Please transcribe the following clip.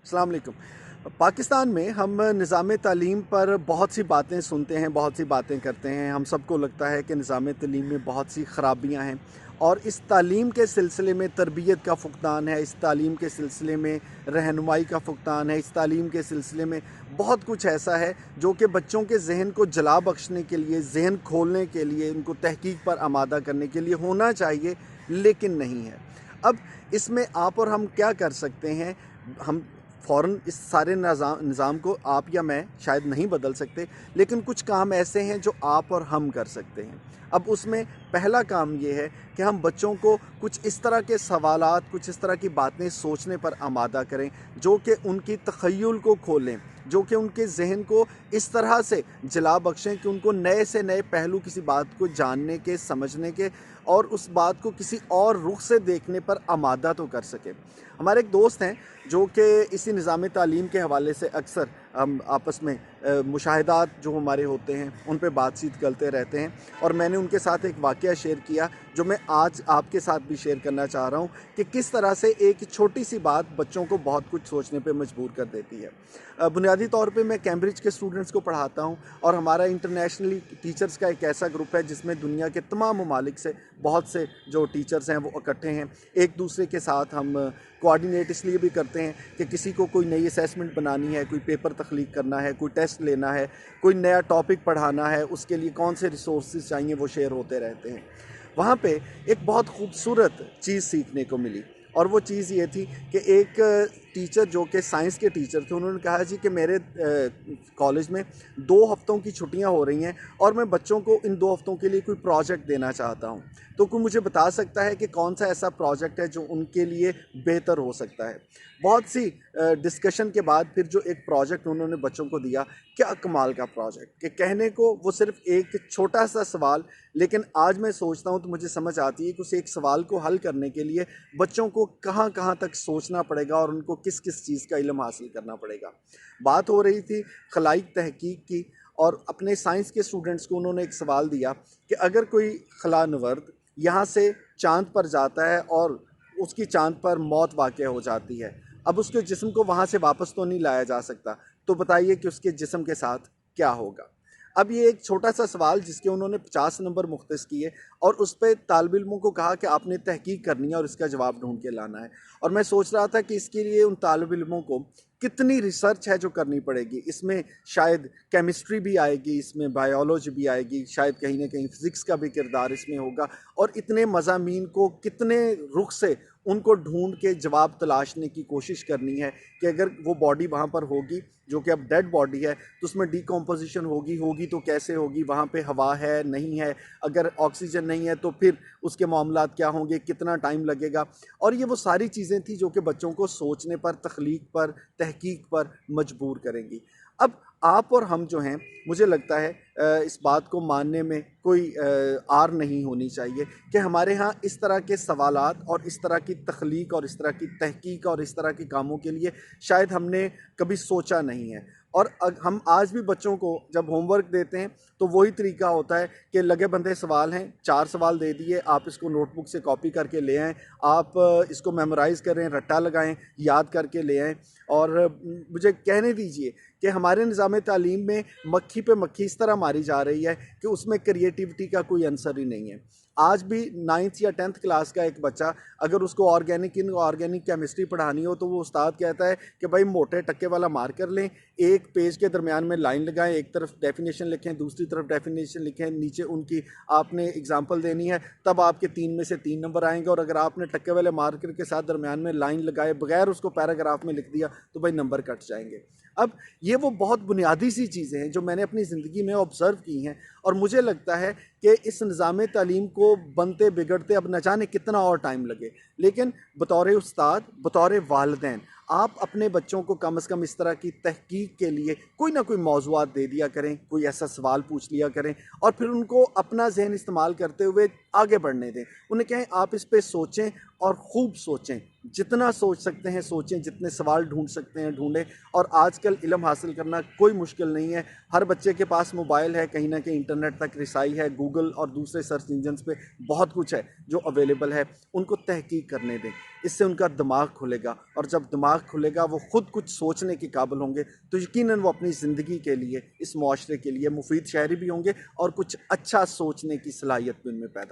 अस्सलाम वालेकुम। पाकिस्तान में हम निज़ाम तालीम पर बहुत सी बातें सुनते हैं, बहुत सी बातें करते हैं। हम सबको लगता है कि निज़ाम तालीम में बहुत सी ख़राबियाँ हैं और इस तालीम के सिलसिले में तरबियत का फ़ुक़दान है, इस तालीम के सिलसिले में रहनुमाई का फ़ुक़दान है, इस तालीम के सिलसिले में बहुत कुछ ऐसा है जो कि बच्चों के ज़हन को जला बख्शने के लिए, ज़हन खोलने के लिए, उनको तहक़ीक़ पर आमादा करने के लिए होना चाहिए, लेकिन नहीं है। अब इसमें आप और हम क्या कर सकते हैं? हम फ़ौरन इस सारे निज़ाम को आप या मैं शायद नहीं बदल सकते, लेकिन कुछ काम ऐसे हैं जो आप और हम कर सकते हैं। अब उसमें पहला काम ये है कि हम बच्चों को कुछ इस तरह के सवालात, कुछ इस तरह की बातें सोचने पर आमादा करें जो कि उनकी तख़य्युल को खोलें, जो कि उनके ज़हन को इस तरह से जला बख्शें कि उनको नए से नए पहलू किसी बात को जानने के, समझने के और उस बात को किसी और रुख से देखने पर आमादा तो कर सकें। हमारे एक दोस्त हैं जो कि इसी निज़ाम तालीम के हवाले से अक्सर हम आपस में मुशाहिदात जो हमारे होते हैं उन पे बातचीत करते रहते हैं, और मैंने उनके साथ एक वाक़या शेयर किया जो मैं आज आपके साथ भी शेयर करना चाह रहा हूँ कि किस तरह से एक छोटी सी बात बच्चों को बहुत कुछ सोचने पे मजबूर कर देती है। बुनियादी तौर पे मैं कैम्ब्रिज के स्टूडेंट्स को पढ़ाता हूँ और हमारा इंटरनेशनली टीचर्स का एक ऐसा ग्रुप है जिसमें दुनिया के तमाम ममालिक से बहुत से जो टीचर्स हैं वो इकट्ठे हैं। एक दूसरे के साथ हम कोऑर्डिनेट इसलिए भी करते हैं कि किसी को कोई नई असेसमेंट बनानी है, कोई पेपर तख्लीक करना है, कोई टेस्ट लेना है, कोई नया टॉपिक पढ़ाना है, उसके लिए कौन से रिसोर्सेज चाहिए वो शेयर होते रहते हैं। वहाँ पे एक बहुत खूबसूरत चीज़ सीखने को मिली, और वो चीज़ ये थी कि एक टीचर जो कि साइंस के टीचर थे, उन्होंने कहा जी कि मेरे कॉलेज में 2 हफ्तों की छुट्टियां हो रही हैं और मैं बच्चों को इन 2 हफ्तों के लिए कोई प्रोजेक्ट देना चाहता हूं, तो कोई मुझे बता सकता है कि कौन सा ऐसा प्रोजेक्ट है जो उनके लिए बेहतर हो सकता है। बहुत सी डिस्कशन के बाद फिर जो एक प्रोजेक्ट उन्होंने बच्चों को दिया, क्या कमाल का प्रोजेक्ट कि कहने को वो सिर्फ एक छोटा सा सवाल, लेकिन आज मैं सोचता हूँ तो मुझे समझ आती है कि उस एक सवाल को हल करने के लिए बच्चों को कहाँ कहाँ तक सोचना पड़ेगा और उनको किस किस चीज़ का इल्म हासिल करना पड़ेगा। बात हो रही थी खलाइक तहकीक की, और अपने साइंस के स्टूडेंट्स को उन्होंने एक सवाल दिया कि अगर कोई खलानवर्द यहाँ से चाँद पर जाता है और उसकी चाँद पर मौत वाक़ हो जाती है, अब उसके जिस्म को वहाँ से वापस तो नहीं लाया जा सकता, तो बताइए कि उसके जिस्म के साथ क्या होगा। अब ये एक छोटा सा सवाल जिसके उन्होंने 50 नंबर मुख्तस किए और उस पर तालिब इल्मों को कहा कि आपने तहकीक करनी है और इसका जवाब ढूंढ के लाना है। और मैं सोच रहा था कि इसके लिए उन तालिब इल्मों को कितनी रिसर्च है जो करनी पड़ेगी। इसमें शायद केमिस्ट्री भी आएगी, इसमें बायोलॉजी भी आएगी, शायद कहीं ना कहीं फिज़िक्स का भी किरदार इसमें होगा, और इतने मज़ामीन को कितने रुख से उनको ढूंढ के जवाब तलाशने की कोशिश करनी है कि अगर वो बॉडी वहाँ पर होगी जो कि अब डेड बॉडी है तो उसमें डिकम्पोजिशन होगी तो कैसे होगी, वहाँ पे हवा है नहीं है, अगर ऑक्सीजन नहीं है तो फिर उसके मामलात क्या होंगे, कितना टाइम लगेगा। और ये वो सारी चीज़ें थी जो कि बच्चों को सोचने पर, तख्लीक पर, तहकीक पर मजबूर करेंगी। अब आप और हम जो हैं, मुझे लगता है इस बात को मानने में कोई आर नहीं होनी चाहिए कि हमारे यहाँ इस तरह के सवालात और इस तरह की तख्लीक और इस तरह की तहकीक और इस तरह के कामों के लिए शायद हमने कभी सोचा नहीं है। और हम आज भी बच्चों को जब होमवर्क देते हैं तो वही तरीका होता है कि लगे बंधे सवाल हैं, 4 सवाल दे दिए, आप इसको नोटबुक से कॉपी करके ले आएँ, आप इसको मेमोराइज़ करें, रट्टा लगाएं, याद करके ले आएँ। और मुझे कहने दीजिए कि हमारे निज़ाम तालीम में मक्खी पे मक्खी इस तरह मारी जा रही है कि उसमें क्रिएटिविटी का कोई आंसर ही नहीं है। आज भी 9th या 10th क्लास का एक बच्चा अगर उसको ऑर्गेनिक इनऑर्गेनिक केमिस्ट्री पढ़ानी हो तो वो उस्ताद कहता है कि भाई मोटे टक्के वाला मार्कर लें, एक पेज के दरमियान में लाइन लगाएं, एक तरफ डेफिनेशन लिखें, दूसरी तरफ डेफिनेशन लिखें, नीचे उनकी आपने एग्जांपल देनी है, तब आपके 3 में से 3 नंबर आएंगे। और अगर आपने टक्के वाले मार्कर के साथ दरमियान में लाइन लगाए बगैर उसको पैराग्राफ में लिख दिया तो भाई नंबर कट जाएंगे। अब ये वो बहुत बुनियादी सी चीज़ें हैं जो मैंने अपनी ज़िंदगी में ऑब्ज़र्व की हैं, और मुझे लगता है कि इस निज़ाम तालीम को बनते बिगड़ते अब न जाने कितना और टाइम लगे, लेकिन बतौर उस्ताद, बतौर वालिदैन, आप अपने बच्चों को कम से कम इस तरह की तहकीक के लिए कोई ना कोई मौज़ूआत दे दिया करें, कोई ऐसा सवाल पूछ लिया करें, और फिर उनको अपना जहन इस्तेमाल करते हुए آگے بڑھنے دیں. انہیں کہیں آپ اس پہ سوچیں اور خوب سوچیں, جتنا سوچ سکتے ہیں سوچیں, جتنے سوال ڈھونڈ سکتے ہیں ڈھونڈیں. اور آج کل علم حاصل کرنا کوئی مشکل نہیں ہے, ہر بچے کے پاس موبائل ہے, کہیں نہ کہیں انٹرنیٹ تک رسائی ہے, گوگل اور دوسرے سرچ انجنز پہ بہت کچھ ہے جو اویلیبل ہے. ان کو تحقیق کرنے دیں, اس سے ان کا دماغ کھلے گا, اور جب دماغ کھلے گا وہ خود کچھ سوچنے کے قابل ہوں گے, تو یقیناً وہ اپنی زندگی کے لیے, اس معاشرے کے لیے مفید شہری بھی ہوں گے, اور کچھ اچھا سوچنے کی صلاحیت بھی ان میں پیدا